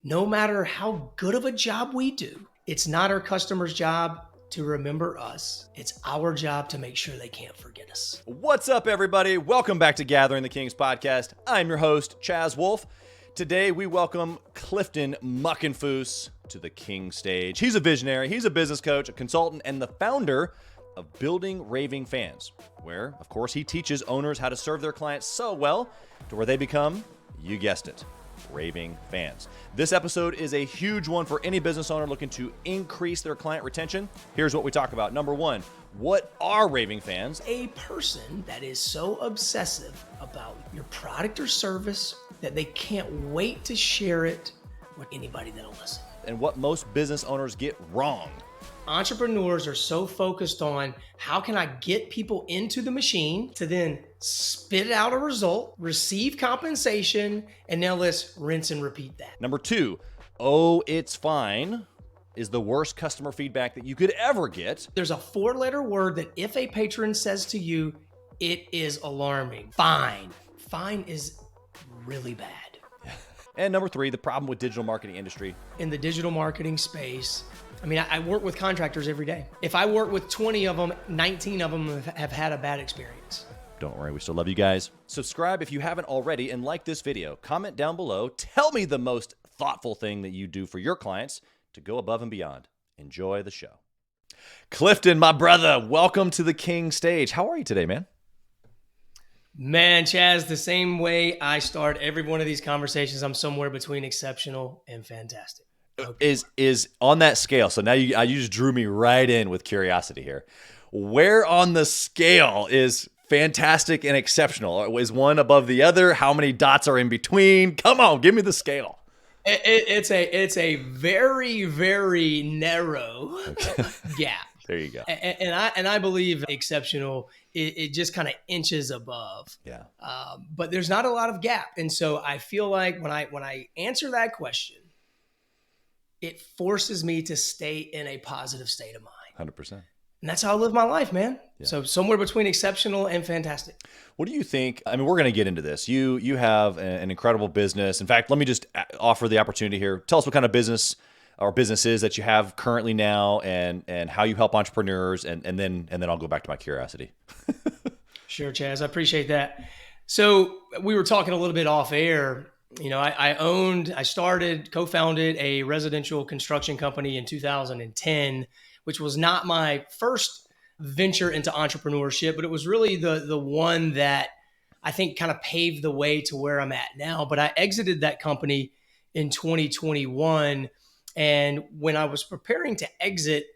No matter how good of a job we do, it's not our customer's job to remember us. It's our job to make sure they can't forget us. What's up, everybody? Welcome back to Gathering the Kings podcast. I'm your host, Chaz Wolfe. Today, we welcome Clifton Muckenfuss to the King stage. He's a visionary, he's a business coach, a consultant, and the founder of Building Raving Fans, where, of course, he teaches owners how to serve their clients so well to where they become, you guessed it, raving fans. This episode is a huge one for any business owner looking to increase their client retention. Here's what we talk about. Number one, what are raving fans? A person that is so obsessive about your product or service that they can't wait to share it with anybody that'll listen. And what most business owners get wrong. Entrepreneurs are so focused on how can I get people into the machine to then spit out a result, receive compensation, and now let's rinse and repeat that. Number two, oh, it's fine is the worst customer feedback that you could ever get. There's a 4-letter word that if a patron says to you, it is alarming. Fine. Fine is really bad. And number three, the problem with digital marketing industry. In the digital marketing space, I mean, I work with contractors every day. If I work with 20 of them, 19 of them have had a bad experience. Don't worry, we still love you guys. Subscribe if you haven't already and like this video. Comment down below. Tell me the most thoughtful thing that you do for your clients to go above and beyond. Enjoy the show. Clifton, my brother, welcome to the King stage. How are you today, man? Man, Chaz, the same way I start every one of these conversations, I'm somewhere between exceptional and fantastic. Okay. Is on that scale. So now you just drew me right in with curiosity here. Where on the scale is fantastic and exceptional? Is one above the other? How many dots are in between? Come on, give me the scale. It's a very, very narrow gap. There you go. And I believe exceptional, it just kind of inches above. Yeah. But there's not a lot of gap. And so I feel like when I answer that question, it forces me to stay in a positive state of mind. 100%. And that's how I live my life, man. Yeah. So somewhere between exceptional and fantastic. What do you think? I mean, we're going to get into this. You have an incredible business. In fact, let me just offer the opportunity here. Tell us what kind of business or businesses that you have currently now and how you help entrepreneurs. And then I'll go back to my curiosity. Sure, Chaz. I appreciate that. So we were talking a little bit off air. You know, I co-founded a residential construction company in 2010, which was not my first venture into entrepreneurship, but it was really the one that I think kind of paved the way to where I'm at now. But I exited that company in 2021. And when I was preparing to exit,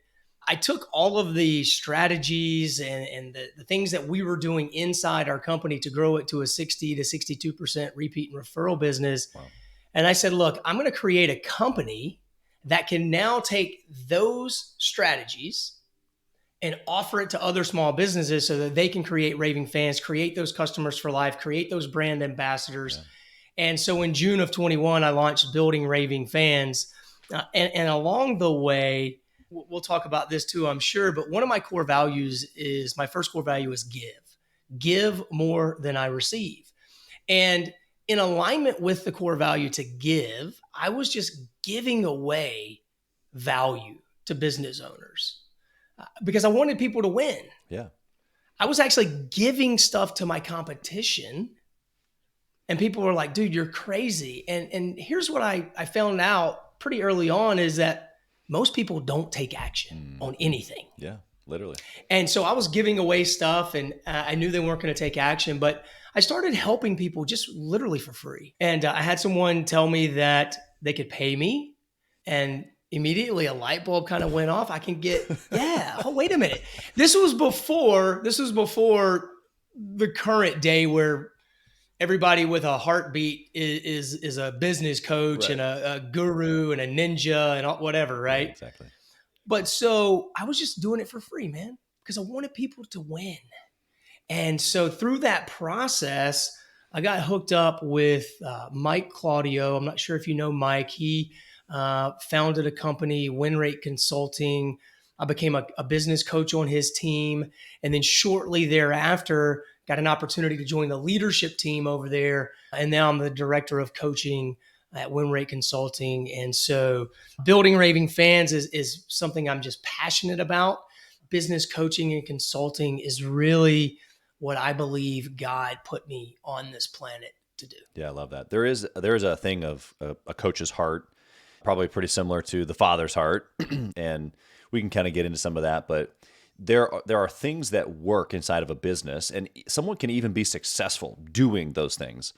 I took all of the strategies and the things that we were doing inside our company to grow it to a 60 to 62% repeat and referral business. Wow. And I said, look, I'm going to create a company that can now take those strategies and offer it to other small businesses so that they can create raving fans, create those customers for life, create those brand ambassadors. Yeah. And so in June of 21, I launched Building Raving Fans. And along the way, we'll talk about this too, I'm sure, but one of my core values is, my first core value is give more than I receive. And in alignment with the core value to give, I was just giving away value to business owners because I wanted people to win. Yeah. I was actually giving stuff to my competition and people were like, dude, you're crazy. And here's what I found out pretty early on is that most people don't take action on anything. Yeah, literally. And so I was giving away stuff and I knew they weren't going to take action, but I started helping people just literally for free. And I had someone tell me that they could pay me and immediately a light bulb kind of went off. I can get, oh, wait a minute. This was before the current day where everybody with a heartbeat is a business coach, right, and a guru and a ninja and whatever, right? Yeah, exactly. But so I was just doing it for free, man, because I wanted people to win. And so through that process, I got hooked up with Mike Claudio. I'm not sure if you know Mike. He founded a company, Win Rate Consulting. I became a business coach on his team. And then shortly thereafter, got an opportunity to join the leadership team over there. And now I'm the director of coaching at Win Rate Consulting. And so Building Raving Fans is something I'm just passionate about. Business coaching and consulting is really what I believe God put me on this planet to do. Yeah, I love that. There is a thing of a coach's heart, probably pretty similar to the father's heart, and we can kind of get into some of that. But there are things that work inside of a business, and someone can even be successful doing those things.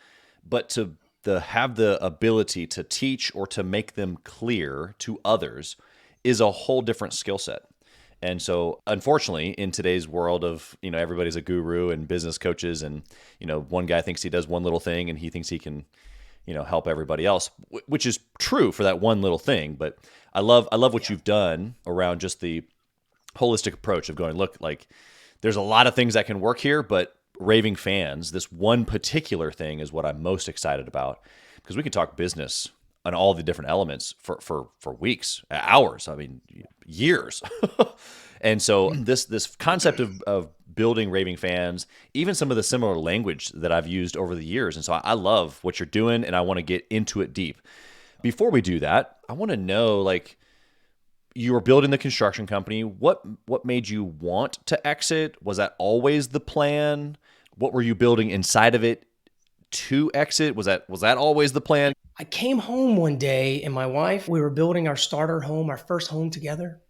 But to have the ability to teach or to make them clear to others is a whole different skill set. And so, unfortunately, in today's world of, everybody's a guru and business coaches, and, one guy thinks he does one little thing and he thinks he can, help everybody else, which is true for that one little thing. But I love what you've done around just the holistic approach of going, look, like there's a lot of things that can work here, but Raving Fans, this one particular thing is what I'm most excited about, because we can talk business on all the different elements for weeks, hours, I mean, years. And so this concept of building Raving Fans, even some of the similar language that I've used over the years. And so I love what you're doing, and I want to get into it deep. Before we do that, I want to know, like, you were building the construction company. What made you want to exit? Was that always the plan? What were you building inside of it to exit? Was that always the plan? I came home one day, and my wife, we were building our starter home, our first home together.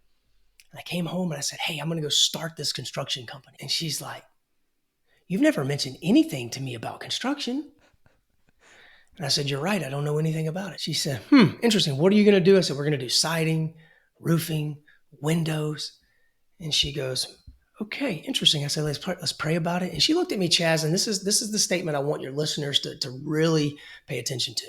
And I came home and I said, hey, I'm going to go start this construction company. And she's like, you've never mentioned anything to me about construction. And I said, you're right. I don't know anything about it. She said, interesting. What are you going to do? I said, we're going to do siding, roofing, windows. And she goes, okay, interesting. I said, let's pray about it. And she looked at me, Chaz, and this is the statement I want your listeners to really pay attention to.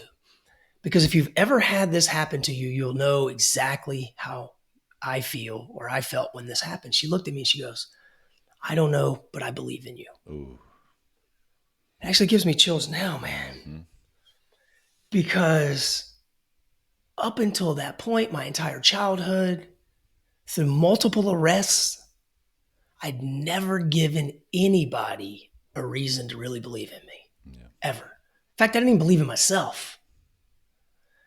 Because if you've ever had this happen to you, you'll know exactly how I feel, or I felt when this happened. She looked at me and she goes, I don't know, but I believe in you. Ooh. It actually gives me chills now, man. Mm-hmm. Because up until that point, my entire childhood, through multiple arrests, I'd never given anybody a reason to really believe in me, ever. In fact, I didn't even believe in myself.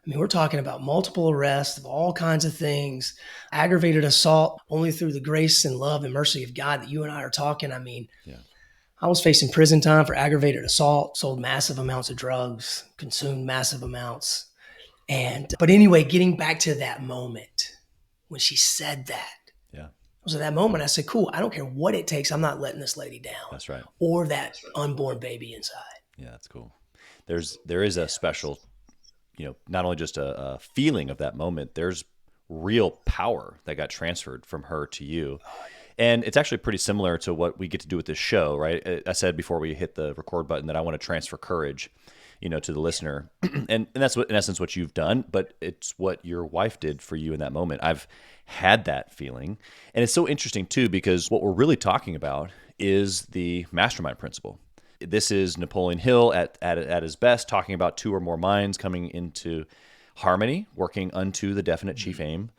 I mean, we're talking about multiple arrests of all kinds of things, aggravated assault, only through the grace and love and mercy of God that you and I are talking. I mean, I was facing prison time for aggravated assault, sold massive amounts of drugs, consumed massive amounts. But anyway, getting back to that moment when she said that, it was at that moment I said, cool, I don't care what it takes. I'm not letting this lady down. That's right. Or that unborn baby inside. Yeah, that's cool. There is a special, not only just a feeling of that moment, there's real power that got transferred from her to you. And it's actually pretty similar to what we get to do with this show, right? I said before we hit the record button that I want to transfer courage, to the listener. And that's what, in essence, what you've done, but it's what your wife did for you in that moment. I've had that feeling. And it's so interesting too, because what we're really talking about is the mastermind principle. This is Napoleon Hill at his best, talking about two or more minds coming into harmony, working unto the definite chief aim,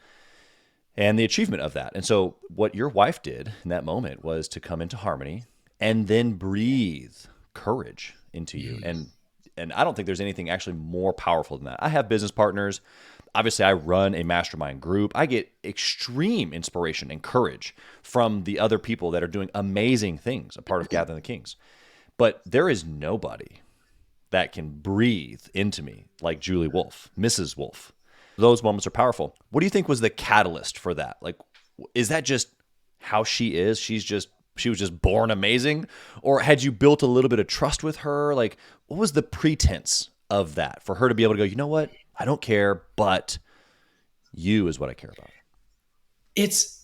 and the achievement of that. And so what your wife did in that moment was to come into harmony and then breathe courage into you. And I don't think there's anything actually more powerful than that. I have business partners. Obviously, I run a mastermind group. I get extreme inspiration and courage from the other people that are doing amazing things, a part of Gathering the Kings. But there is nobody that can breathe into me like Julie Wolfe, Mrs. Wolfe. Those moments are powerful. What do you think was the catalyst for that? Like, is that just how she is? She was just born amazing? Or had you built a little bit of trust with her? Like, what was the pretense of that for her to be able to go, you know what? I don't care, but you is what I care about. It's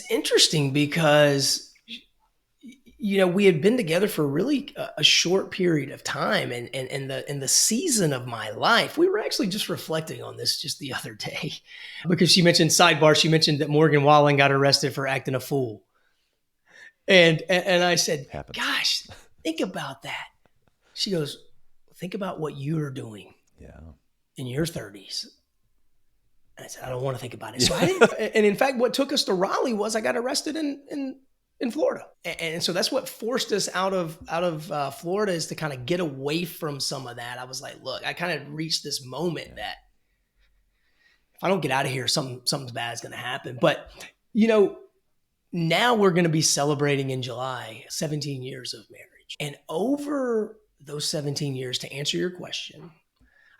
interesting because, we had been together for really a short period of time, and in the season of my life, we were actually just reflecting on this just the other day, because she mentioned that Morgan Wallen got arrested for acting a fool. And I said, Happens. Gosh, think about that. She goes, think about what you're doing in your 30s. And I said, I don't want to think about it. So I didn't. And in fact, what took us to Raleigh was I got arrested in in Florida. And so that's what forced us out of Florida, is to kind of get away from some of that. I was like, look, I kind of reached this moment that if I don't get out of here, something's bad is going to happen. But, now we're going to be celebrating in July 17 years of marriage. And over those 17 years, to answer your question,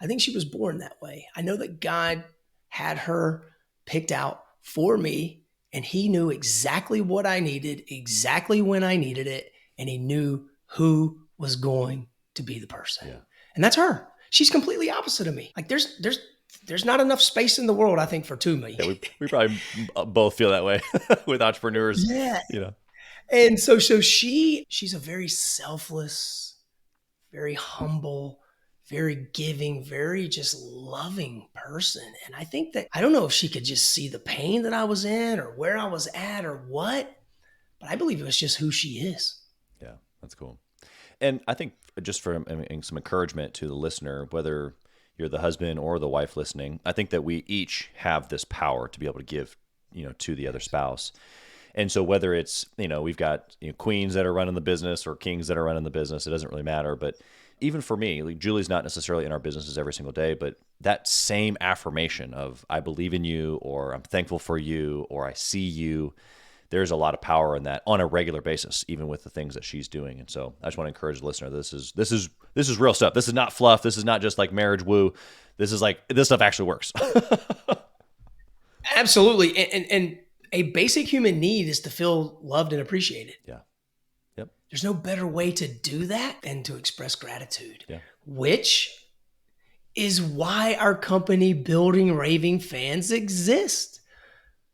I think she was born that way. I know that God had her picked out for me, and he knew exactly what I needed, exactly when I needed it, and he knew who was going to be the person. Yeah. And that's her. She's completely opposite of me. Like there's not enough space in the world, I think, for two me. Yeah, we probably both feel that way with entrepreneurs. Yeah. And so she's a very selfless, very humble, very giving, very just loving person. And I think that, I don't know if she could just see the pain that I was in or where I was at or what, but I believe it was just who she is. Yeah, that's cool. And I think just for some encouragement to the listener, whether you're the husband or the wife listening, I think that we each have this power to be able to give, to the other spouse. And so whether it's, we've got queens that are running the business or kings that are running the business, it doesn't really matter. But even for me, like Julie's not necessarily in our businesses every single day, but that same affirmation of I believe in you, or I'm thankful for you, or I see you, there's a lot of power in that on a regular basis, even with the things that she's doing. And so I just want to encourage the listener. This is real stuff. This is not fluff. This is not just like marriage woo. This is like, this stuff actually works. Absolutely. And a basic human need is to feel loved and appreciated. Yeah. Yep. There's no better way to do that than to express gratitude, yeah. which is why our company Building Raving Fans exists.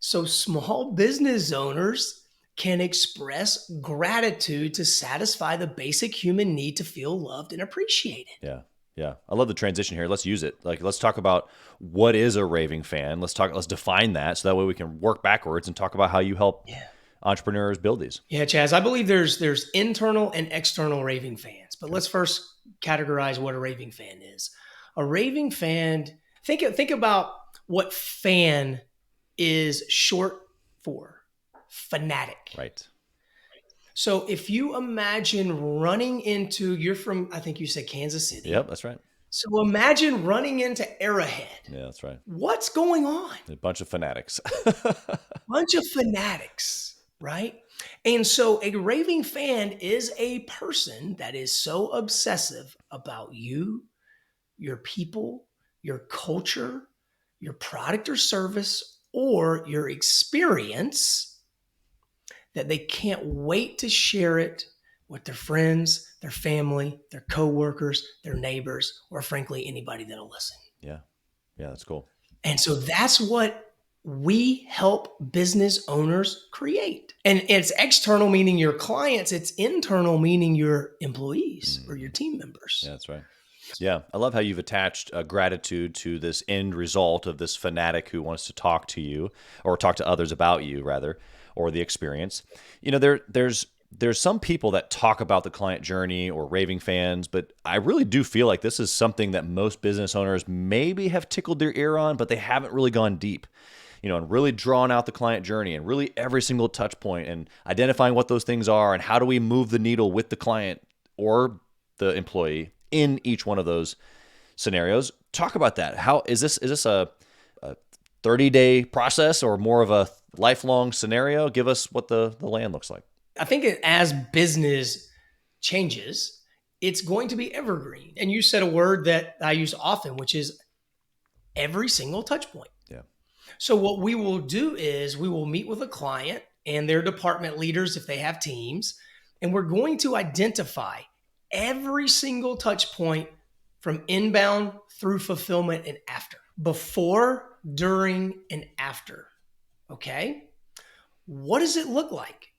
So small business owners can express gratitude to satisfy the basic human need to feel loved and appreciated. Yeah. Yeah. I love the transition here. Let's use it. Like, let's talk about what is a raving fan. Let's define that. So that way we can work backwards and talk about how you help entrepreneurs build these. Yeah, Chaz, I believe there's internal and external raving fans, but let's first categorize what a raving fan is. A raving fan, think about what fan is short for. Fanatic. Right. So if you imagine running into, you're from, I think you said Kansas City. Yep, that's right. So imagine running into Arrowhead. Yeah, that's right. What's going on? A bunch of fanatics. Bunch of fanatics, right? And so a raving fan is a person that is so obsessive about you, your people, your culture, your product or service, or your experience, that they can't wait to share it with their friends, their family, their coworkers, their neighbors, or frankly, anybody that'll listen. Yeah. Yeah, that's cool. And so that's what we help business owners create. And it's external, meaning your clients. It's internal, meaning your employees or your team members. Yeah, that's right. Yeah. I love how you've attached gratitude to this end result of this fanatic who wants to talk to you, or talk to others about you rather, or the experience. There's some people that talk about the client journey or raving fans, but I really do feel like this is something that most business owners maybe have tickled their ear on, but they haven't really gone deep, and really drawn out the client journey and really every single touch point and identifying what those things are and how do we move the needle with the client or the employee in each one of those scenarios. Talk about that. How is this a 30-day process or more of a lifelong scenario? Give us what the land looks like. I think as business changes, it's going to be evergreen. And you said a word that I use often, which is every single touch point. Yeah. So what we will do is we will meet with a client and their department leaders if they have teams, and we're going to identify every single touch point from inbound through fulfillment and after. Before, during, and after. Okay? What does it look like?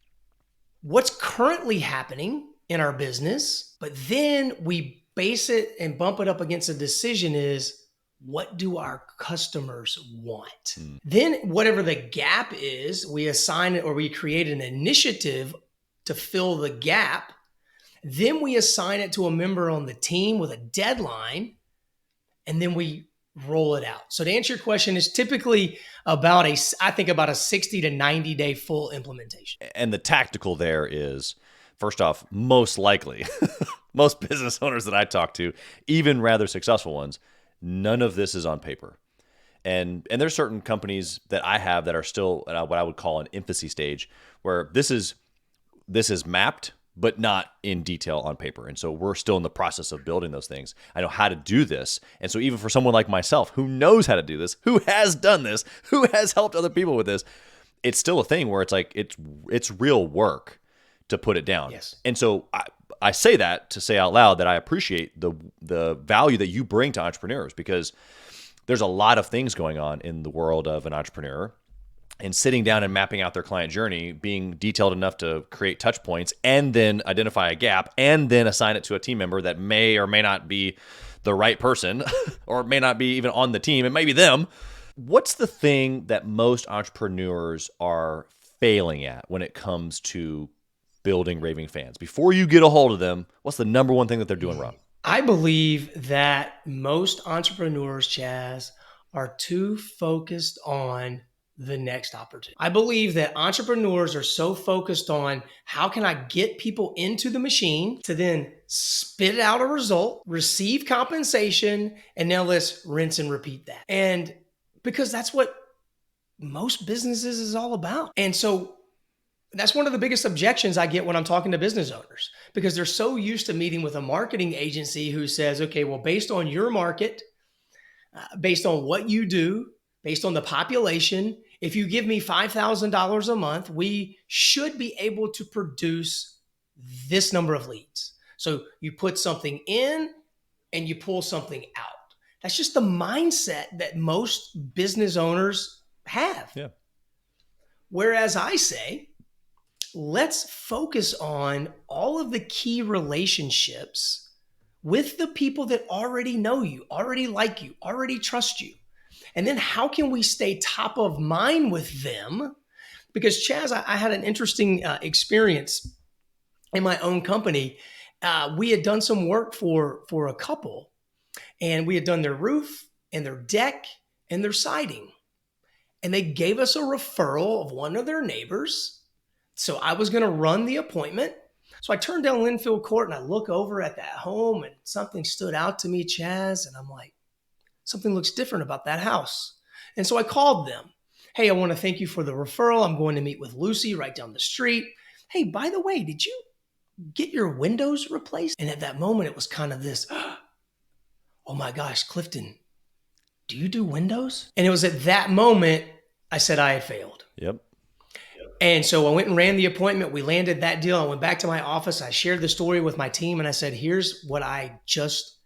What's currently happening in our business? But then we base it and bump it up against a decision is, what do our customers want? Then whatever the gap is, we assign it or we create an initiative to fill the gap. Then we assign it to a member on the team with a deadline. And then we roll it out. So to answer your question, it's typically I think about a 60 to 90 day full implementation. And the tactical there is, first off, most likely, most business owners that I talk to, even rather successful ones, none of this is on paper. And there's certain companies that I have that are still at what I would call an infancy stage, where this is mapped, but not in detail on paper. And so we're still in the process of building those things. I know how to do this. And so even for someone like myself who knows how to do this, who has done this, who has helped other people with this, it's still a thing where it's like it's real work to put it down. Yes. And so I say that to say out loud that I appreciate the value that you bring to entrepreneurs, because there's a lot of things going on in the world of an entrepreneur, and sitting down and mapping out their client journey, being detailed enough to create touch points and then identify a gap and then assign it to a team member that may or may not be the right person or may not be even on the team. It may be them. What's the thing that most entrepreneurs are failing at when it comes to building raving fans? Before you get a hold of them, what's the number one thing that they're doing wrong? I believe that most entrepreneurs, Chaz, are too focused on the next opportunity. I believe that entrepreneurs are so focused on how can I get people into the machine to then spit out a result, receive compensation, and now let's rinse and repeat that. And because that's what most businesses is all about. And so that's one of the biggest objections I get when I'm talking to business owners, because they're so used to meeting with a marketing agency who says, okay, well, based on your market, based on what you do, based on the population, if you give me $5,000 a month, we should be able to produce this number of leads. So you put something in and you pull something out. That's just the mindset that most business owners have. Yeah. Whereas I say, let's focus on all of the key relationships with the people that already know you, already like you, already trust you. And then how can we stay top of mind with them? Because Chaz, I had an interesting experience in my own company. We had done some work for a couple, and we had done their roof and their deck and their siding. And they gave us a referral of one of their neighbors. So I was going to run the appointment. So I turned down Linfield Court and I look over at that home, and something stood out to me, Chaz. And I'm like, something looks different about that house. And so I called them. Hey, I want to thank you for the referral. I'm going to meet with Lucy right down the street. Hey, by the way, did you get your windows replaced? And at that moment, it was kind of this, oh my gosh, Clifton, do you do windows? And it was at that moment I said I had failed. Yep. And so I went and ran the appointment. We landed that deal. I went back to my office. I shared the story with my team and I said, here's what I just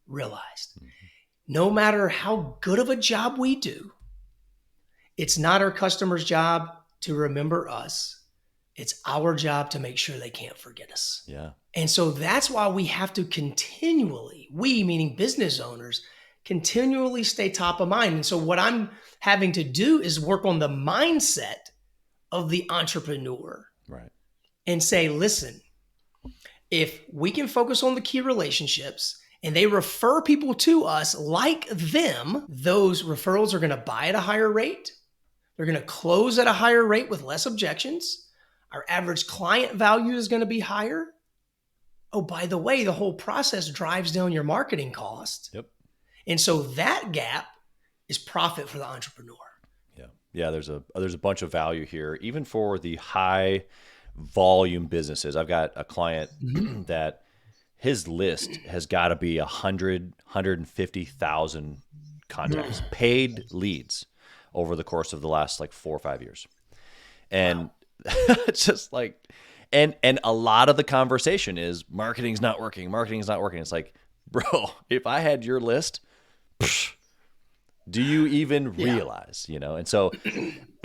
realized. Mm-hmm. No matter how good of a job we do, it's not our customer's job to remember us. It's our job to make sure they can't forget us. Yeah. And so that's why we have to continually, we meaning business owners, continually stay top of mind. And so what I'm having to do is work on the mindset of the entrepreneur. Right. And say, listen, if we can focus on the key relationships and they refer people to us like them, those referrals are going to buy at a higher rate. They're going to close at a higher rate with less objections. Our average client value is going to be higher. Oh, by the way, the whole process drives down your marketing cost. Yep. And so that gap is profit for the entrepreneur. Yeah, there's a bunch of value here, even for the high volume businesses. I've got a client that his list has got to be 150,000 contacts, paid leads over the course of the last like 4 or 5 years. And it's just like, and a lot of the conversation is marketing's not working. It's like, bro, if I had your list, do you even realize, And so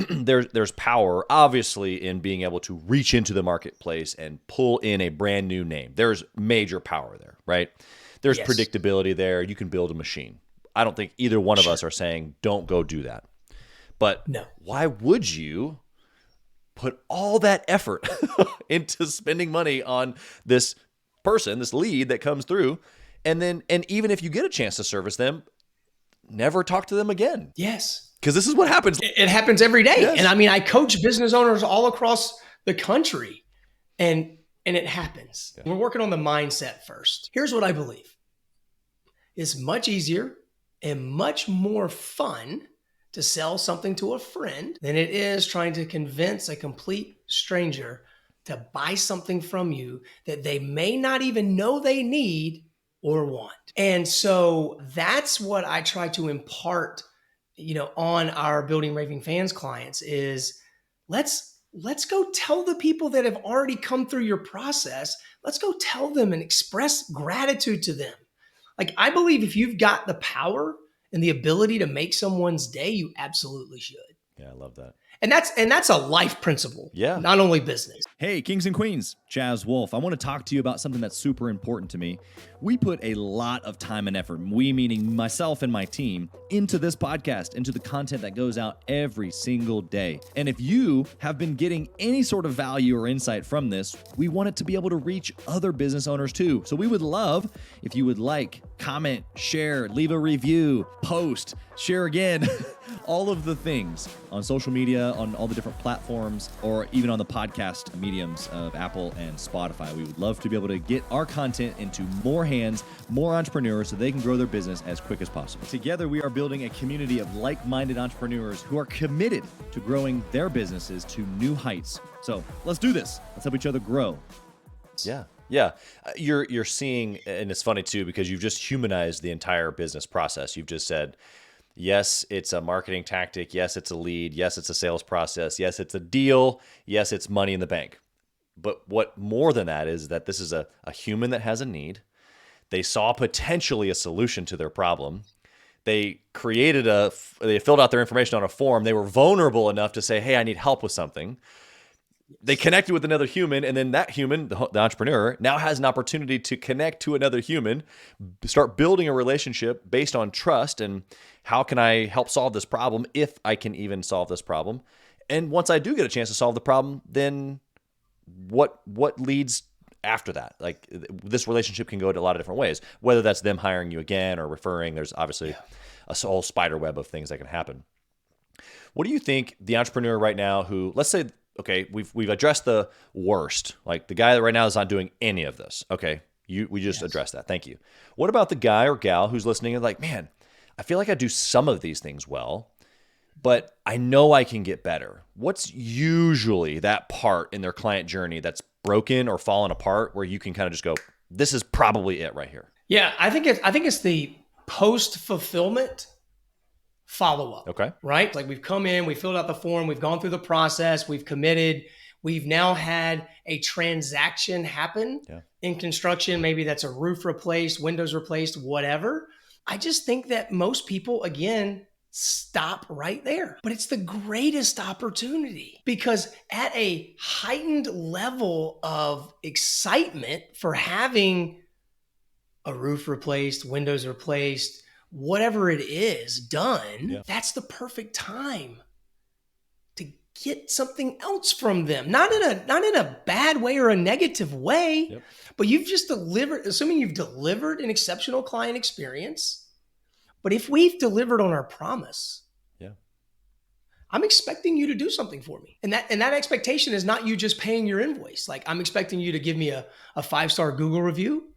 there's power, obviously, in being able to reach into the marketplace and pull in a brand new name. There's major power there, right? There's predictability there. You can build a machine. I don't think either one of us are saying don't go do that. But why would you put all that effort into spending money on this person, this lead that comes through, and even if you get a chance to service them, never talk to them again. Yes. Because this is what happens. It happens every day. Yes. And I mean, I coach business owners all across the country, and it happens. Yeah. We're working on the mindset first. Here's what I believe. It's much easier and much more fun to sell something to a friend than it is trying to convince a complete stranger to buy something from you that they may not even know they need or want. And so that's what I try to impart, on our Building Raving Fans clients is let's go tell the people that have already come through your process. Let's go tell them and express gratitude to them. Like, I believe if you've got the power and the ability to make someone's day, you absolutely should. Yeah, I love that. And that's a life principle. Yeah. Not only business. Hey, Kings and Queens, Chaz Wolfe. I want to talk to you about something that's super important to me. We put a lot of time and effort, we meaning myself and my team, into this podcast, into the content that goes out every single day. And if you have been getting any sort of value or insight from this, we want it to be able to reach other business owners too. So we would love if you would like, comment, share, leave a review, post, share again, all of the things on social media, on all the different platforms, or even on the podcast mediums of Apple and Spotify. We would love to be able to get our content into more hands, more entrepreneurs, so they can grow their business as quick as possible. Together, we are building a community of like-minded entrepreneurs who are committed to growing their businesses to new heights. So let's do this. Let's help each other grow. Yeah. Yeah. You're seeing, and it's funny too, because you've just humanized the entire business process. You've just said, yes, it's a marketing tactic. Yes, it's a lead. Yes, it's a sales process. Yes, it's a deal. Yes, it's money in the bank. But what more than that is that this is a human that has a need. They saw potentially a solution to their problem. They they filled out their information on a form. They were vulnerable enough to say, hey, I need help with something. They connected with another human, and then that human, the entrepreneur, now has an opportunity to connect to another human, start building a relationship based on trust and how can I help solve this problem if I can even solve this problem. And once I do get a chance to solve the problem, then what leads after that? Like, this relationship can go to a lot of different ways, whether that's them hiring you again or referring. There's obviously a whole spider web of things that can happen. What do you think the entrepreneur right now who, let's say, okay, we've addressed the worst, like the guy that right now is not doing any of this. Okay, we just addressed that. Thank you. What about the guy or gal who's listening and like, man, I feel like I do some of these things well, but I know I can get better. What's usually that part in their client journey that's broken or fallen apart where you can kind of just go, this is probably it right here? Yeah, I think it's the post-fulfillment follow-up. Okay. Right? Like, we've come in, we filled out the form, we've gone through the process, we've committed, we've now had a transaction happen in construction. Maybe that's a roof replaced, windows replaced, whatever. I just think that most people, again, stop right there. But it's the greatest opportunity because at a heightened level of excitement for having a roof replaced, windows replaced, whatever it is done, that's the perfect time to get something else from them. Not in a bad way or a negative way, but you've just delivered, assuming you've delivered an exceptional client experience. But if we've delivered on our promise, I'm expecting you to do something for me. And that expectation is not you just paying your invoice. Like, I'm expecting you to give me a 5-star Google review.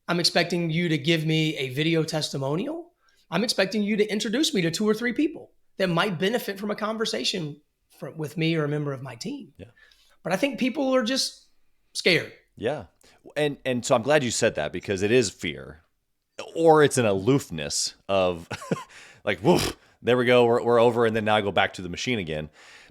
I'm expecting you to give me a video testimonial. I'm expecting you to introduce me to 2 or 3 people that might benefit from a conversation with me or a member of my team. Yeah. But I think people are just scared. Yeah. And so I'm glad you said that, because it is fear, or it's an aloofness of like, woof, there we go, we're over. And then now I go back to the machine again.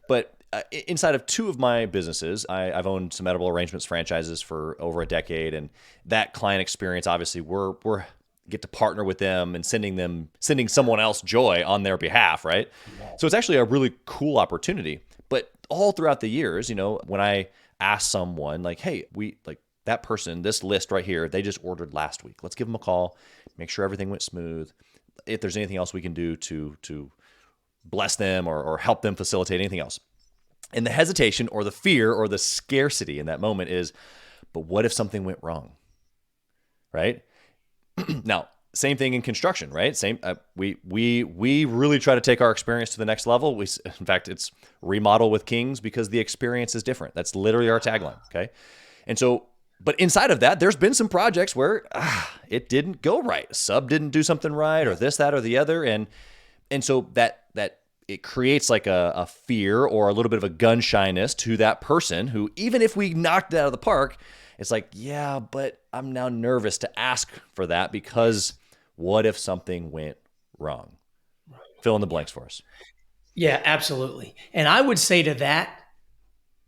But inside of 2 of my businesses, I've owned some edible arrangements franchises for over a decade. And that client experience, obviously we're get to partner with them and sending someone else joy on their behalf, right? Wow. So it's actually a really cool opportunity. But all throughout the years, when I ask someone like, hey, that person, this list right here, they just ordered last week. Let's give them a call, make sure everything went smooth. If there's anything else we can do to bless them or help them facilitate anything else. And the hesitation or the fear or the scarcity in that moment is, but what if something went wrong? Right? Now, same thing in construction, right? Same. We really try to take our experience to the next level. In fact, it's remodel with kings because the experience is different. That's literally our tagline. Okay. And so, but inside of that, there's been some projects where it didn't go right. A sub didn't do something right, or this, that, or the other. And so that it creates like a fear or a little bit of a gun shyness to that person who, even if we knocked it out of the park, it's like, yeah, but I'm now nervous to ask for that because what if something went wrong? Fill in the blanks for us. Yeah, absolutely. And I would say to that,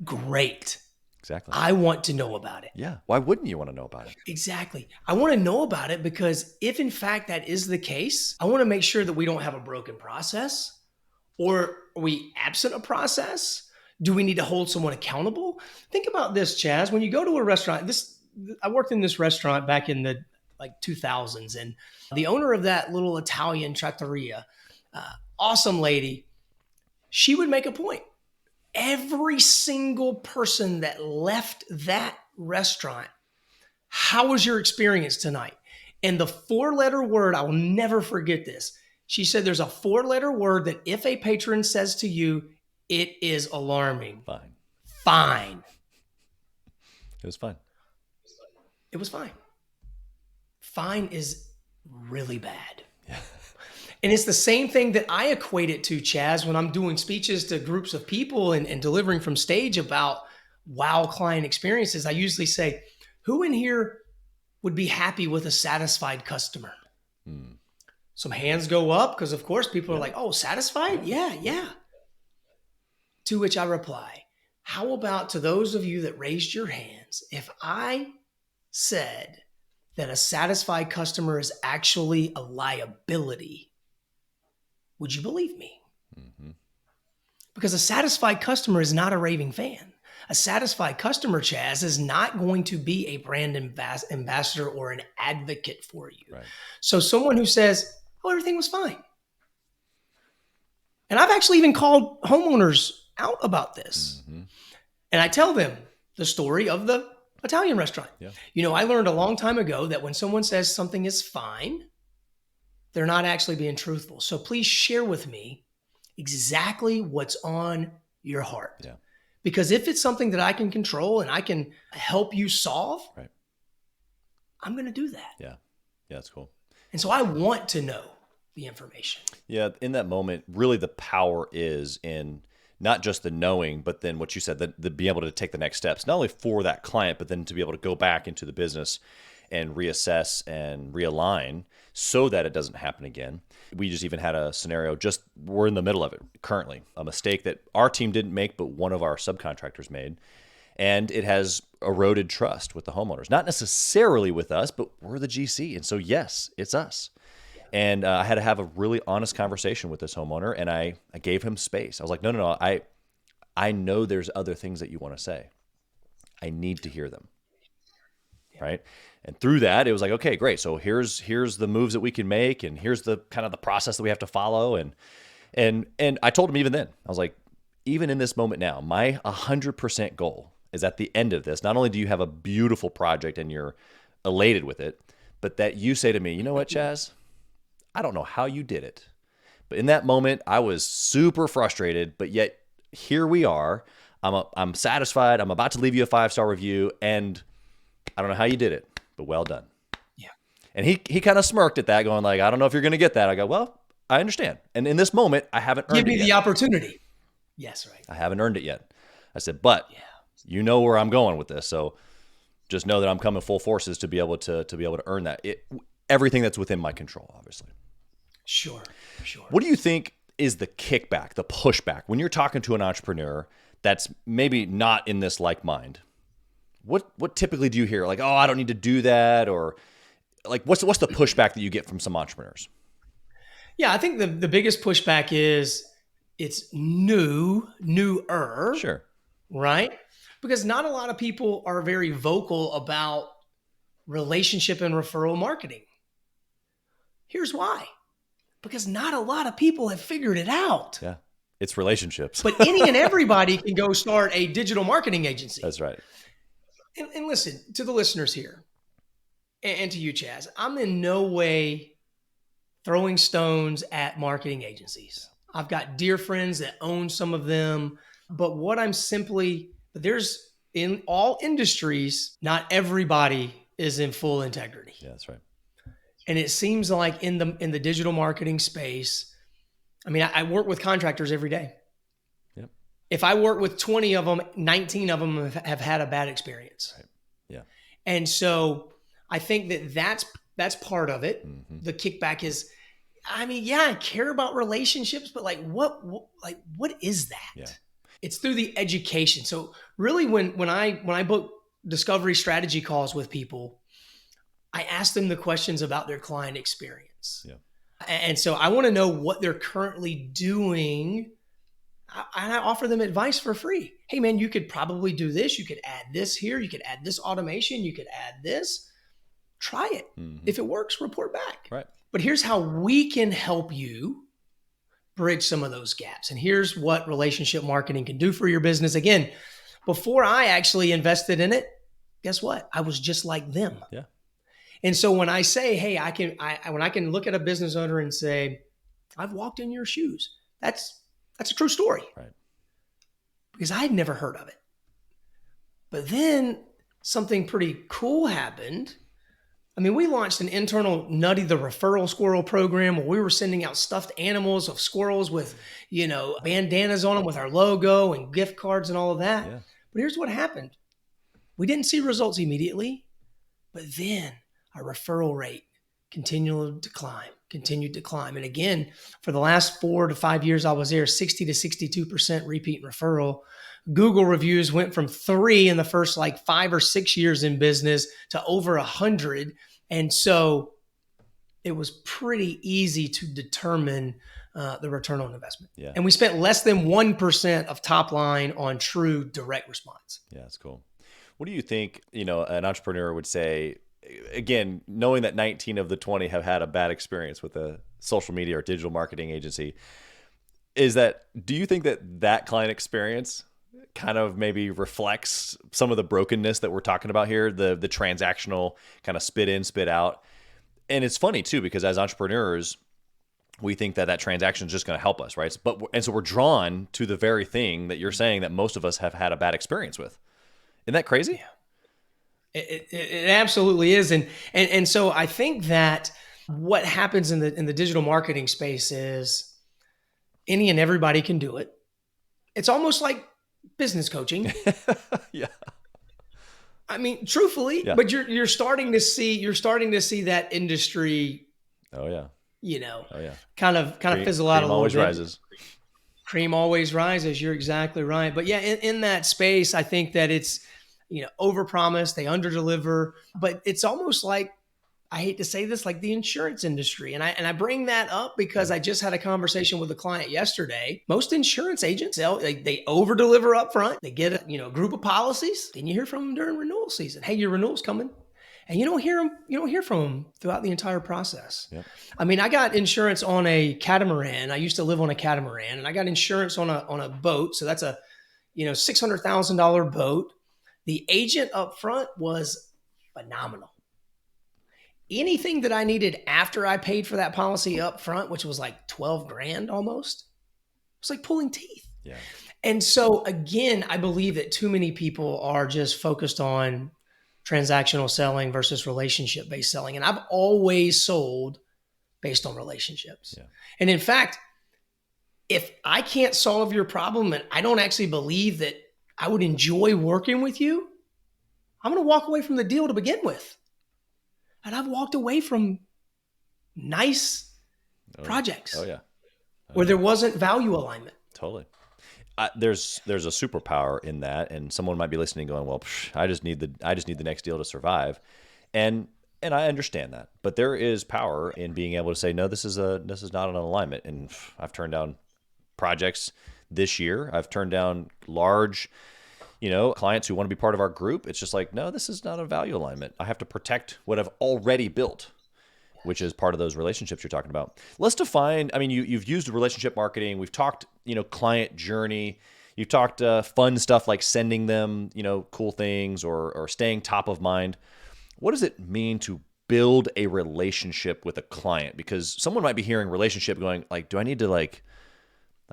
great. Exactly. I want to know about it. Yeah. Why wouldn't you want to know about it? Exactly. I want to know about it because if in fact that is the case, I want to make sure that we don't have a broken process. Or are we absent a process? Do we need to hold someone accountable? Think about this, Chaz. When you go to a restaurant, I worked in this restaurant back in the 2000s, and the owner of that little Italian trattoria, awesome lady, she would make a point. Every single person that left that restaurant, how was your experience tonight? And the 4-letter word, I will never forget this. She said there's a 4-letter word that if a patron says to you, it is alarming. Fine. It was fine. It was fine. Fine is really bad. Yeah. And it's the same thing that I equate it to, Chaz, when I'm doing speeches to groups of people and delivering from stage about wow client experiences. I usually say, who in here would be happy with a satisfied customer? Some hands go up because, of course, people are like, oh, satisfied? Yeah. To which I reply, how about to those of you that raised your hands, if I said that a satisfied customer is actually a liability, would you believe me? Mm-hmm. Because a satisfied customer is not a raving fan. A satisfied customer, Chaz, is not going to be a brand ambassador or an advocate for you. Right. So someone who says, oh, everything was fine. And I've actually even called homeowners out about this. Mm-hmm. And I tell them the story of the Italian restaurant. Yeah. You know, I learned a long time ago that when someone says something is fine, they're not actually being truthful. So please share with me exactly what's on your heart. Yeah. Because if it's something that I can control and I can help you solve, right, I'm going to do that. Yeah. Yeah, that's cool. And so I want to know the information. Yeah, in that moment, really the power is in not just the knowing, but then what you said, the being able to take the next steps, not only for that client, but then to be able to go back into the business and reassess and realign so that it doesn't happen again. We just even had a scenario, we're in the middle of it currently, a mistake that our team didn't make, but one of our subcontractors made. And it has eroded trust with the homeowners, not necessarily with us, but we're the GC. And so, yes, it's us. And I had to have a really honest conversation with this homeowner, and I gave him space. I was like, no, I know there's other things that you want to say. I need to hear them. Right. And through that, it was like, okay, great. So here's the moves that we can make, and here's the kind of the process that we have to follow. And I told him even then, I was like, even in this moment now, my 100% goal is at the end of this, not only do you have a beautiful project and you're elated with it, but that you say to me, you know what, Chaz? I don't know how you did it, but in that moment, I was super frustrated, but yet here we are. I'm satisfied. I'm about to leave you a 5-star review, and I don't know how you did it, but well done. Yeah. And he kind of smirked at that, going like, I don't know if you're going to get that. I go, well, I understand. And in this moment, I haven't earned it yet. Give me the opportunity. Yes, right. I haven't earned it yet. I said, but you know where I'm going with this. So just know that I'm coming full forces to be able to earn that. Everything that's within my control, obviously. Sure. What do you think is the kickback, the pushback when you're talking to an entrepreneur that's maybe not in this like mind? What typically do you hear? Like, oh, I don't need to do that, or like what's the pushback that you get from some entrepreneurs? Yeah, I think the biggest pushback is it's newer. Sure. Right? Because not a lot of people are very vocal about relationship and referral marketing. Here's why. Because not a lot of people have figured it out. Yeah. It's relationships. But any and everybody can go start a digital marketing agency. That's right. And listen, to the listeners here, and to you, Chaz, I'm in no way throwing stones at marketing agencies. I've got dear friends that own some of them, but there's in all industries, not everybody is in full integrity. Yeah, that's right. And it seems like in the digital marketing space, I mean, I work with contractors every day. Yep. If I work with 20 of them, 19 of them have had a bad experience. Right. Yeah. And so I think that's part of it. Mm-hmm. The kickback is, I mean, yeah, I care about relationships, but what is that? Yeah. It's through the education. So really when I book discovery strategy calls with people, I ask them the questions about their client experience. Yeah. And so I want to know what they're currently doing. And I offer them advice for free. Hey man, you could probably do this. You could add this here. You could add this automation. You could add this. Try it. Mm-hmm. If it works, report back. Right. But here's how we can help you bridge some of those gaps. And here's what relationship marketing can do for your business. Again, before I actually invested in it, guess what? I was just like them. Yeah. And so when I say, hey, when I can look at a business owner and say, I've walked in your shoes, that's a true story. Right. Because I had never heard of it. But then something pretty cool happened. I mean, we launched an internal Nutty the Referral Squirrel program where we were sending out stuffed animals of squirrels with, bandanas on them with our logo and gift cards and all of that. Yeah. But here's what happened. We didn't see results immediately, but then our referral rate continued to climb. And again, for the last 4 to 5 years I was there, 60 to 62% repeat and referral. Google reviews went from 3 in the first 5 or 6 years in business to over 100. And so it was pretty easy to determine the return on investment. Yeah. And we spent less than 1% of top line on true direct response. Yeah, that's cool. What do you think, an entrepreneur would say, again, knowing that 19 of the 20 have had a bad experience with a social media or digital marketing agency, do you think that client experience kind of maybe reflects some of the brokenness that we're talking about here, the transactional kind of spit in, spit out? And it's funny too, because as entrepreneurs, we think that transaction is just going to help us, right? So we're drawn to the very thing that you're saying that most of us have had a bad experience with. Isn't that crazy? Yeah. It absolutely is. And so I think that what happens in the digital marketing space is any and everybody can do it. It's almost like business coaching. Yeah. I mean, truthfully, yeah. But you're starting to see that industry. Oh yeah. Oh yeah. Kind of fizzle out a little bit. Cream always rises. Cream always rises. You're exactly right. But yeah, in that space, I think that it's, overpromise, they underdeliver, but it's almost like, I hate to say this, like the insurance industry. And I bring that up because I just had a conversation with a client yesterday. Most insurance agents, they over-deliver up front. They get a group of policies. Then you hear from them during renewal season. Hey, your renewal's coming. And you don't hear from them throughout the entire process. Yep. I mean, I got insurance on a catamaran. I used to live on a catamaran, and I got insurance on a boat. So that's a $600,000 boat. The agent up front was phenomenal. Anything that I needed after I paid for that policy up front, which was like 12 grand almost, it was like pulling teeth. Yeah. And so again, I believe that too many people are just focused on transactional selling versus relationship-based selling. And I've always sold based on relationships. Yeah. And in fact, if I can't solve your problem and I don't actually believe that I would enjoy working with you, I'm going to walk away from the deal to begin with. And I've walked away from nice projects where there wasn't value alignment. Totally. There's a superpower in that, and someone might be listening going, well, I just need the next deal to survive. And I understand that, but there is power in being able to say, no, this is not an alignment. And I've turned down projects this year. I've turned down large, clients who want to be part of our group. It's just like, no, this is not a value alignment. I have to protect what I've already built, which is part of those relationships you're talking about. Let's define, you've used relationship marketing. We've talked, client journey. You've talked fun stuff like sending them, cool things or staying top of mind. What does it mean to build a relationship with a client? Because someone might be hearing relationship going like, do I need to like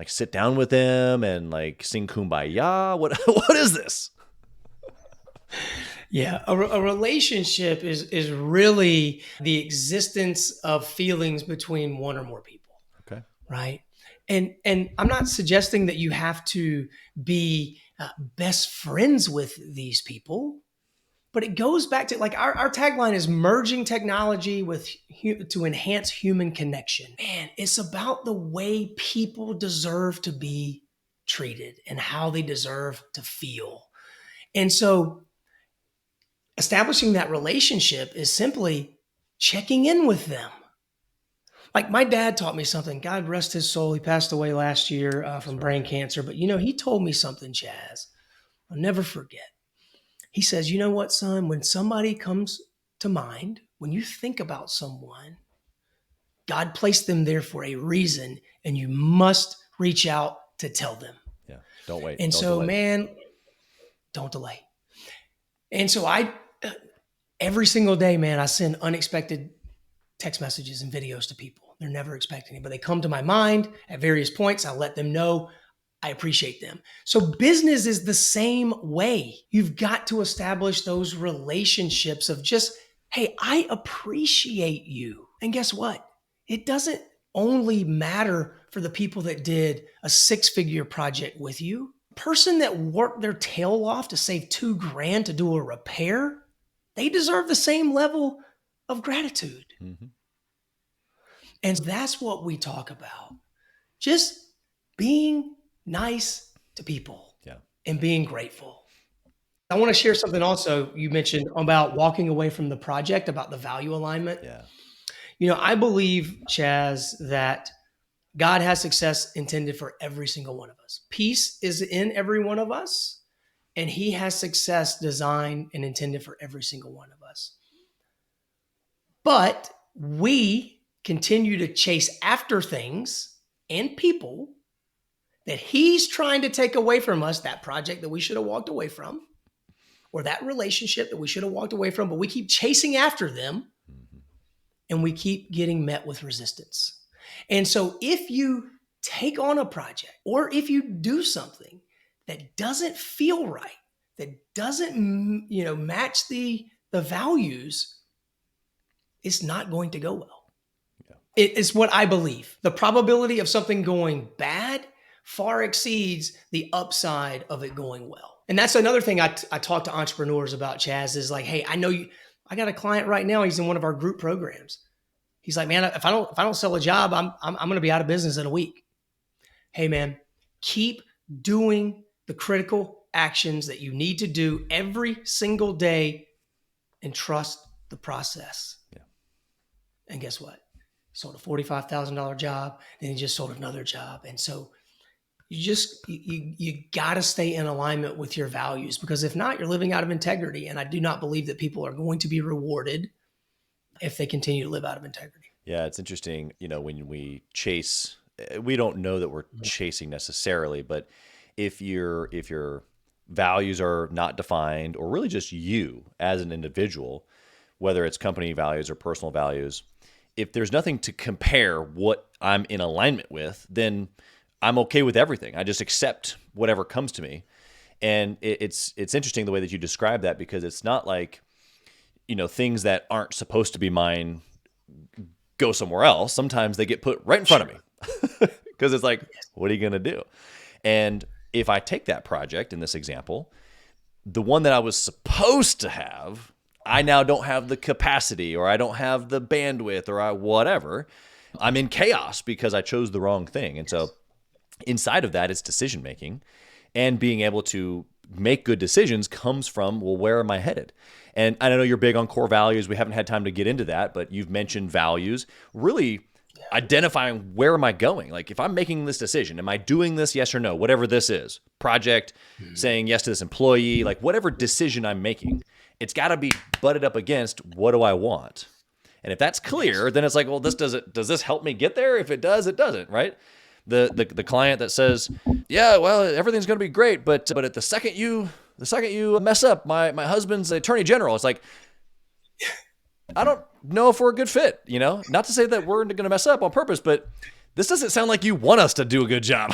sit down with them and like sing Kumbaya? What is this? Yeah, a relationship is really the existence of feelings between one or more people, Okay. right? And I'm not suggesting that you have to be best friends with these people, but it goes back to like our tagline is merging technology with to enhance human connection. Man, it's about the way people deserve to be treated and how they deserve to feel. And so establishing that relationship is simply checking in with them. Like my dad taught me something. God rest his soul. He passed away last year from brain cancer. But, he told me something, Chaz. I'll never forget. He says, you know what, son? When somebody comes to mind, when you think about someone, God placed them there for a reason, and you must reach out to tell them. Yeah. Don't wait. And Don't so, delay. man, don't delay. And so every single day, man, I send unexpected text messages and videos to people. They're never expecting it, but they come to my mind at various points. I let them know I appreciate them. So business is the same way. You've got to establish those relationships of just, hey, I appreciate you. And guess what? It doesn't only matter for the people that did a 6-figure project with you. Person that worked their tail off to save $2,000 to do a repair, they deserve the same level of gratitude. Mm-hmm. And that's what we talk about. Just being nice to people and being grateful. I want to share something also you mentioned about walking away from the project, about the value alignment. Yeah. I believe, Chaz, that God has success intended for every single one of us. Peace is in every one of us, and he has success designed and intended for every single one of us. But we continue to chase after things and people that he's trying to take away from us, that project that we should have walked away from, or that relationship that we should have walked away from, but we keep chasing after them and we keep getting met with resistance. And so if you take on a project or if you do something that doesn't feel right, that doesn't, match the values, it's not going to go well. It's what I believe. The probability of something going bad far exceeds the upside of it going well. And that's another thing I talk to entrepreneurs about, Chaz, is like, hey, I know I got a client right now. He's in one of our group programs. He's like, man, if I don't sell a job, I'm going to be out of business in a week. Hey, man, keep doing the critical actions that you need to do every single day and trust the process. Yeah. And guess what? He sold a $45,000 job, then he just sold another job. And so you got to stay in alignment with your values, because if not, you're living out of integrity. And I do not believe that people are going to be rewarded if they continue to live out of integrity. Yeah, it's interesting. When we chase, we don't know that we're chasing necessarily, but if your values are not defined, or really just you as an individual, whether it's company values or personal values, if there's nothing to compare what I'm in alignment with, then I'm okay with everything. I just accept whatever comes to me. And it's interesting the way that you describe that, because it's not like, things that aren't supposed to be mine go somewhere else. Sometimes they get put right in front of me because it's like, what are you going to do? And if I take that project in this example, the one that I was supposed to have, I now don't have the capacity, or I don't have the bandwidth, or whatever. I'm in chaos because I chose the wrong thing. And so inside of that, it's decision making, and being able to make good decisions comes from, well, where am I headed? And I know you're big on core values. We haven't had time to get into that, but you've mentioned values, really identifying where am I going? Like, if I'm making this decision, am I doing this? Yes or no, whatever this is, project, saying yes to this employee, like whatever decision I'm making, it's got to be butted up against what do I want? And if that's clear, then it's like, well, does this help me get there? If it does, it doesn't, right? The client that says, yeah, well, everything's going to be great, but at the second you mess up, my husband's the attorney general. It's like, I don't know if we're a good fit, Not to say that we're going to mess up on purpose, but this doesn't sound like you want us to do a good job.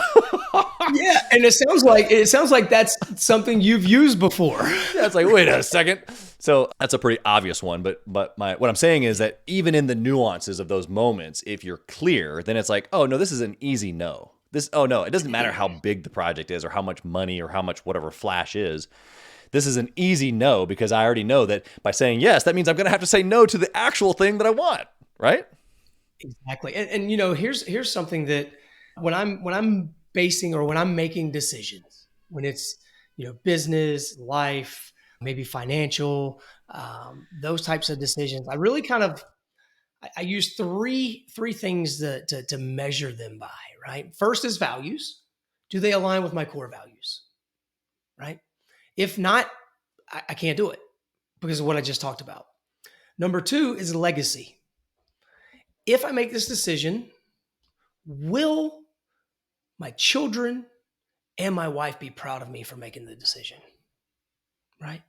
Yeah, and it sounds like that's something you've used before. Yeah, it's like, wait a second. So that's a pretty obvious one, but what I'm saying is that even in the nuances of those moments, if you're clear, then it's like, oh no, this is an easy no. It doesn't matter how big the project is or how much money or how much whatever flash is. This is an easy no because I already know that by saying yes, that means I'm going to have to say no to the actual thing that I want, right? Exactly. And here's something that when I'm basing or when I'm making decisions, when it's, business, life, maybe financial, those types of decisions, I really I use three things to measure them by, right? First is values. Do they align with my core values? Right? If not, I can't do it because of what I just talked about. Number two is legacy. If I make this decision, will my children and my wife be proud of me for making the decision? Right?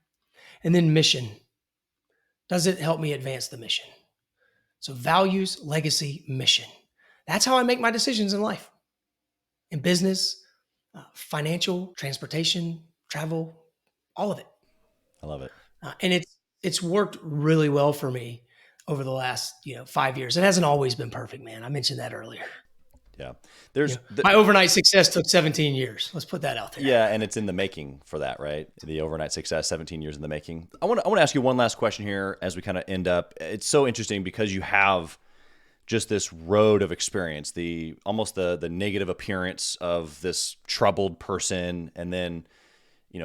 And then mission. Does it help me advance the mission? So values, legacy, mission. That's how I make my decisions in life, in business, financial, transportation, travel, all of it. I love it. And it's worked really well for me over the last 5 years. It hasn't always been perfect, man. I mentioned that earlier. Yeah. My overnight success took 17 years. Let's put that out there. Yeah, and it's in the making for that, right? The overnight success, 17 years in the making. I want to ask you one last question here as we kind of end up. It's so interesting because you have just this road of experience, almost the negative appearance of this troubled person, and then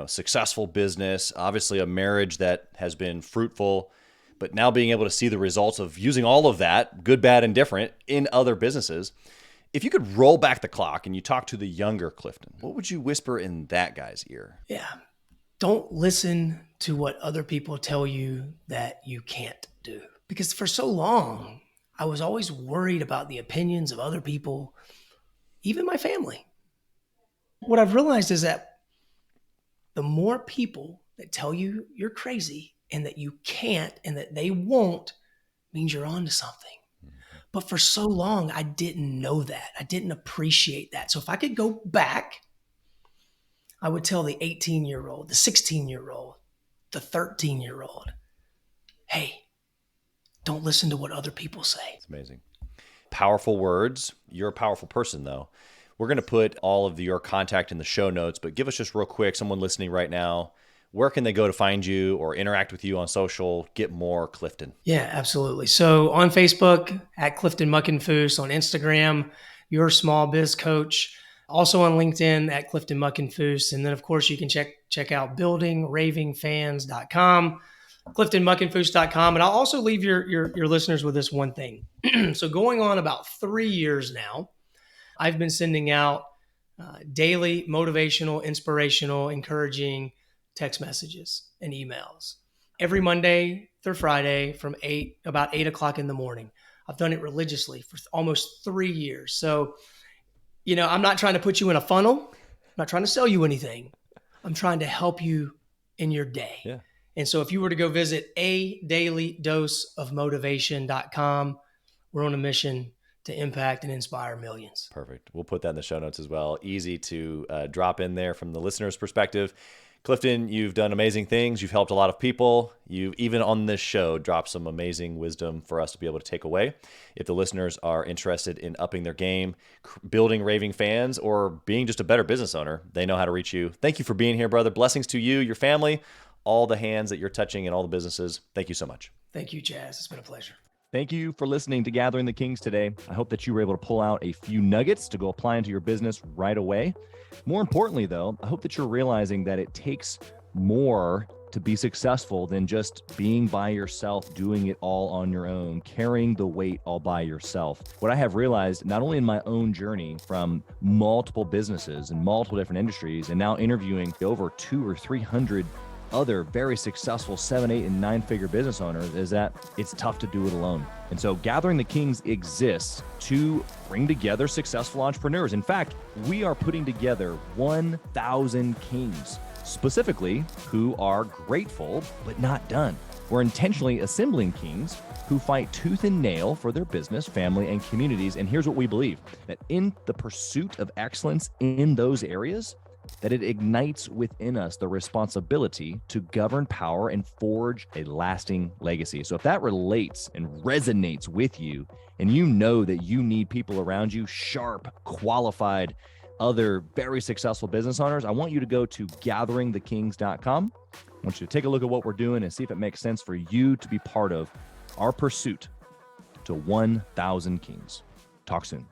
successful business, obviously a marriage that has been fruitful, but now being able to see the results of using all of that, good, bad, and different, in other businesses. If you could roll back the clock and you talk to the younger Clifton, what would you whisper in that guy's ear? Yeah. Don't listen to what other people tell you that you can't do. Because for so long, I was always worried about the opinions of other people, even my family. What I've realized is that the more people that tell you you're crazy and that you can't and that they won't means you're onto something. But for so long, I didn't know that. I didn't appreciate that. So if I could go back, I would tell the 18-year-old, the 16-year-old, the 13-year-old, hey, don't listen to what other people say. It's amazing. Powerful words. You're a powerful person, though. We're going to put all of your contact in the show notes, but give us just real quick, someone listening right now, where can they go to find you or interact with you on social, get more Clifton? Yeah, absolutely. So on Facebook, at Clifton Muckenfuss, on Instagram, Your Small Biz Coach, also on LinkedIn at Clifton Muckenfuss. And then, of course, you can check out buildingravingfans.com, cliftonmuckenfuss.com. And I'll also leave your listeners with this one thing. So going on about 3 years now, I've been sending out daily motivational, inspirational, encouraging text messages and emails every Monday through Friday from about 8 o'clock in the morning. I've done it religiously for almost 3 years. So, I'm not trying to put you in a funnel. I'm not trying to sell you anything. I'm trying to help you in your day. Yeah. And so if you were to go visit adailydoseofmotivation.com, we're on a mission to impact and inspire millions. Perfect. We'll put that in the show notes as well. Easy to drop in there from the listener's perspective. Clifton, you've done amazing things. You've helped a lot of people. You've, even on this show, dropped some amazing wisdom for us to be able to take away. If the listeners are interested in upping their game, building raving fans, or being just a better business owner, they know how to reach you. Thank you for being here, brother. Blessings to you, your family, all the hands that you're touching and all the businesses. Thank you so much. Thank you, Chaz. It's been a pleasure. Thank you for listening to Gathering the Kings today. I hope that you were able to pull out a few nuggets to go apply into your business right away. More importantly, though, I hope that you're realizing that it takes more to be successful than just being by yourself, doing it all on your own, carrying the weight all by yourself. What I have realized, not only in my own journey from multiple businesses and multiple different industries, and now interviewing over 200 or 300 other very successful 7, 8, and 9-figure business owners, is that it's tough to do it alone. And so Gathering the Kings exists to bring together successful entrepreneurs. In fact, we are putting together 1,000 kings, specifically who are grateful but not done. We're intentionally assembling kings who fight tooth and nail for their business, family, and communities. And here's what we believe, that in the pursuit of excellence in those areas, that it ignites within us the responsibility to govern power and forge a lasting legacy. So if that relates and resonates with you, and you know that you need people around you, sharp, qualified, other very successful business owners, I want you to go to gatheringthekings.com. I want you to take a look at what we're doing and see if it makes sense for you to be part of our pursuit to 1,000 kings. Talk soon.